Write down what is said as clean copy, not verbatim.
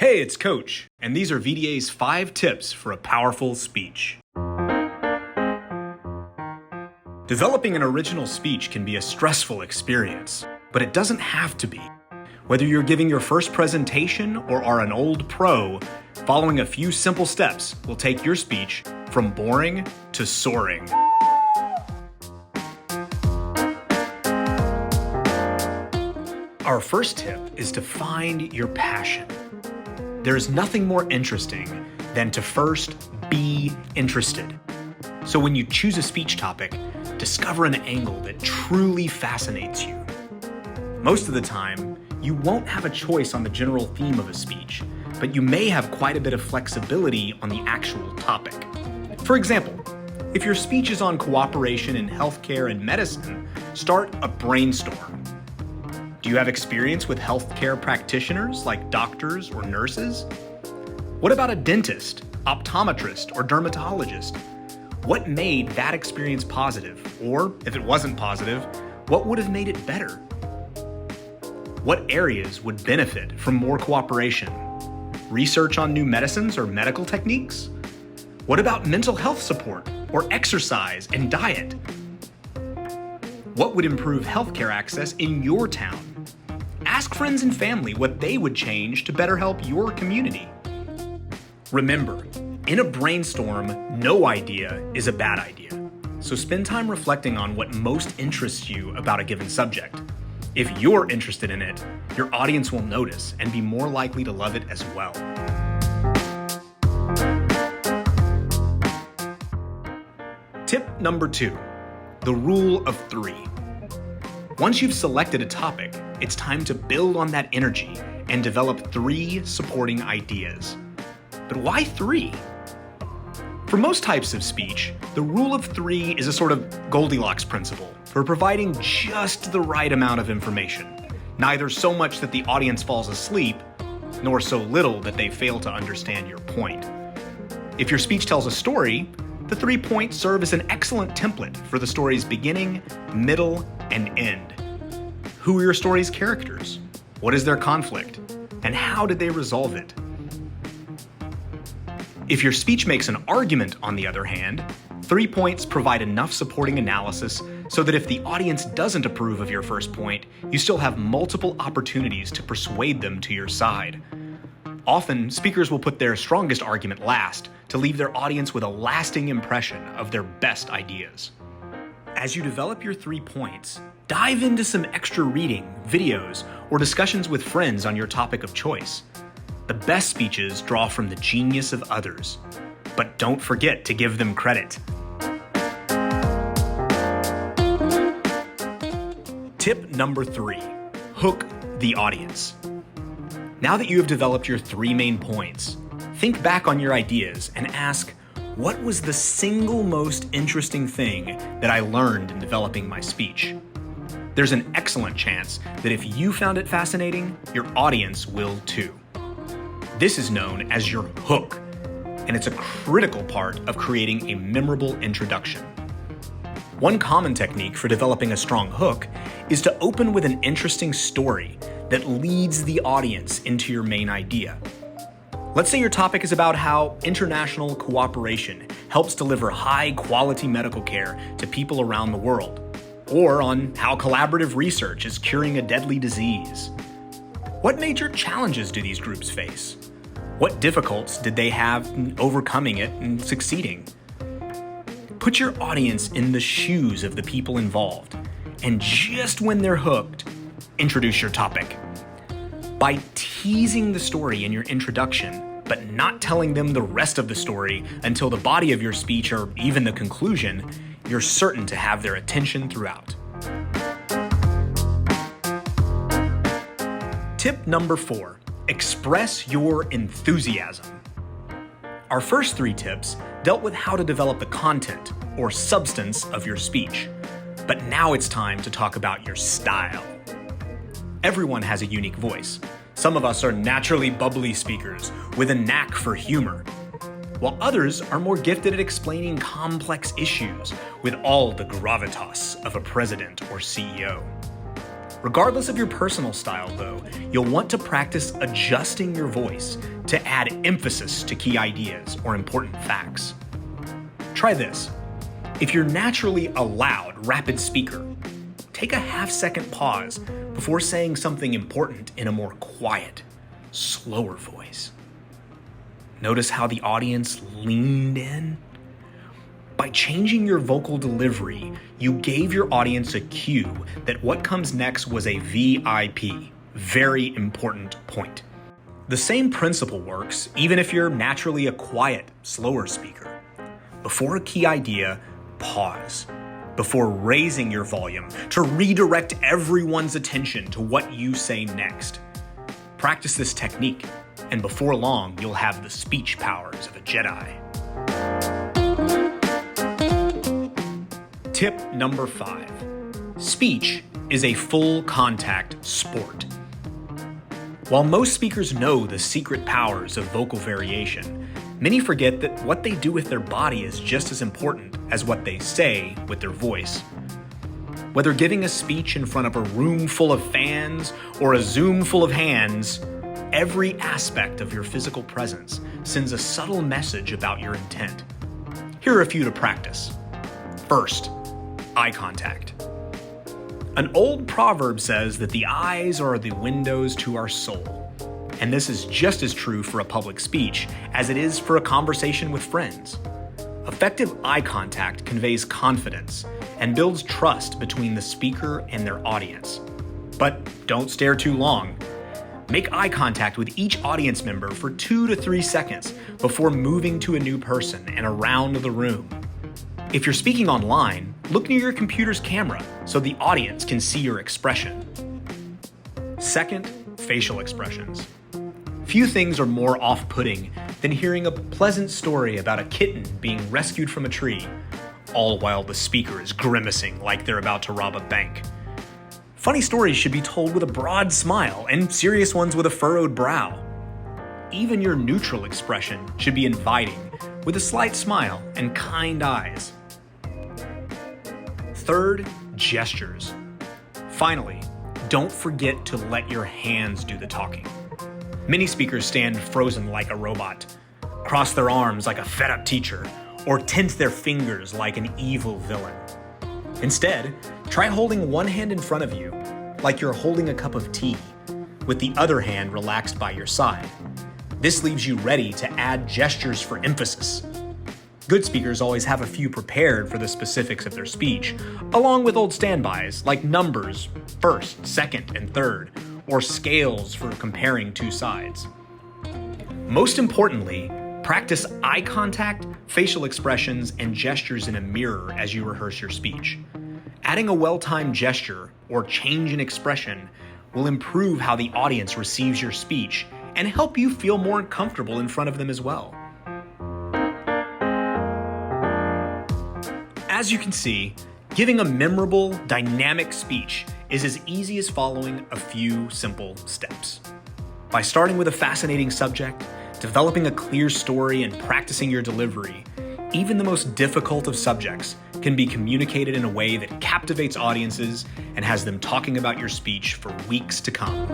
Hey, it's Coach, and these are VDA's 5 tips for a powerful speech. Developing an original speech can be a stressful experience, but it doesn't have to be. Whether you're giving your first presentation or are an old pro, following a few simple steps will take your speech from boring to soaring. Our first tip is to find your passion. There's nothing more interesting than to first be interested. So when you choose a speech topic, discover an angle that truly fascinates you. Most of the time, you won't have a choice on the general theme of a speech, but you may have quite a bit of flexibility on the actual topic. For example, if your speech is on cooperation in healthcare and medicine, start a brainstorm. Do you have experience with healthcare practitioners like doctors or nurses? What about a dentist, optometrist, or dermatologist? What made that experience positive? Or, if it wasn't positive, what would have made it better? What areas would benefit from more cooperation? Research on new medicines or medical techniques? What about mental health support or exercise and diet? What would improve healthcare access in your town? Ask friends and family what they would change to better help your community. Remember, in a brainstorm, no idea is a bad idea. So spend time reflecting on what most interests you about a given subject. If you're interested in it, your audience will notice and be more likely to love it as well. Tip number 2, the rule of 3. Once you've selected a topic, it's time to build on that energy and develop 3 supporting ideas. But why 3? For most types of speech, the rule of 3 is a sort of Goldilocks principle for providing just the right amount of information, neither so much that the audience falls asleep, nor so little that they fail to understand your point. If your speech tells a story, the 3 points serve as an excellent template for the story's beginning, middle, and end. Who are your story's characters? What is their conflict? And how did they resolve it? If your speech makes an argument, on the other hand, 3 points provide enough supporting analysis so that if the audience doesn't approve of your first point, you still have multiple opportunities to persuade them to your side. Often, speakers will put their strongest argument last to leave their audience with a lasting impression of their best ideas. As you develop your 3 points, dive into some extra reading, videos, or discussions with friends on your topic of choice. The best speeches draw from the genius of others, but don't forget to give them credit. Tip number 3, hook the audience. Now that you have developed your 3 main points, think back on your ideas and ask, what was the single most interesting thing that I learned in developing my speech? There's an excellent chance that if you found it fascinating, your audience will too. This is known as your hook, and it's a critical part of creating a memorable introduction. One common technique for developing a strong hook is to open with an interesting story that leads the audience into your main idea. Let's say your topic is about how international cooperation helps deliver high-quality medical care to people around the world, or on how collaborative research is curing a deadly disease. What major challenges do these groups face? What difficulties did they have in overcoming it and succeeding? Put your audience in the shoes of the people involved, and just when they're hooked, introduce your topic. By teasing the story in your introduction, but not telling them the rest of the story until the body of your speech or even the conclusion, you're certain to have their attention throughout. Tip number 4, express your enthusiasm. Our first 3 tips dealt with how to develop the content or substance of your speech, but now it's time to talk about your style. Everyone has a unique voice. Some of us are naturally bubbly speakers with a knack for humor, while others are more gifted at explaining complex issues with all the gravitas of a president or CEO. Regardless of your personal style, though, you'll want to practice adjusting your voice to add emphasis to key ideas or important facts. Try this. If you're naturally a loud, rapid speaker, take a half-second pause before saying something important in a more quiet, slower voice. Notice how the audience leaned in? By changing your vocal delivery, you gave your audience a cue that what comes next was a VIP, very important point. The same principle works even if you're naturally a quiet, slower speaker. Before a key idea, pause. Before raising your volume to redirect everyone's attention to what you say next. Practice this technique, and before long, you'll have the speech powers of a Jedi. Tip number 5. Speech is a full contact sport. While most speakers know the secret powers of vocal variation, many forget that what they do with their body is just as important as what they say with their voice. Whether giving a speech in front of a room full of fans or a Zoom full of hands, every aspect of your physical presence sends a subtle message about your intent. Here are a few to practice. First, eye contact. An old proverb says that the eyes are the windows to our soul. And this is just as true for a public speech as it is for a conversation with friends. Effective eye contact conveys confidence and builds trust between the speaker and their audience. But don't stare too long. Make eye contact with each audience member for 2 to 3 seconds before moving to a new person and around the room. If you're speaking online, look near your computer's camera so the audience can see your expression. Second, facial expressions. Few things are more off-putting than hearing a pleasant story about a kitten being rescued from a tree, all while the speaker is grimacing like they're about to rob a bank. Funny stories should be told with a broad smile and serious ones with a furrowed brow. Even your neutral expression should be inviting, with a slight smile and kind eyes. Third, gestures. Finally, don't forget to let your hands do the talking. Many speakers stand frozen like a robot, cross their arms like a fed-up teacher, or tense their fingers like an evil villain. Instead, try holding one hand in front of you, like you're holding a cup of tea, with the other hand relaxed by your side. This leaves you ready to add gestures for emphasis. Good speakers always have a few prepared for the specifics of their speech, along with old standbys like numbers, first, second, and third, or scales for comparing two sides. Most importantly, practice eye contact, facial expressions, and gestures in a mirror as you rehearse your speech. Adding a well-timed gesture or change in expression will improve how the audience receives your speech and help you feel more comfortable in front of them as well. As you can see, giving a memorable, dynamic speech is as easy as following a few simple steps. By starting with a fascinating subject, developing a clear story, and practicing your delivery, even the most difficult of subjects can be communicated in a way that captivates audiences and has them talking about your speech for weeks to come.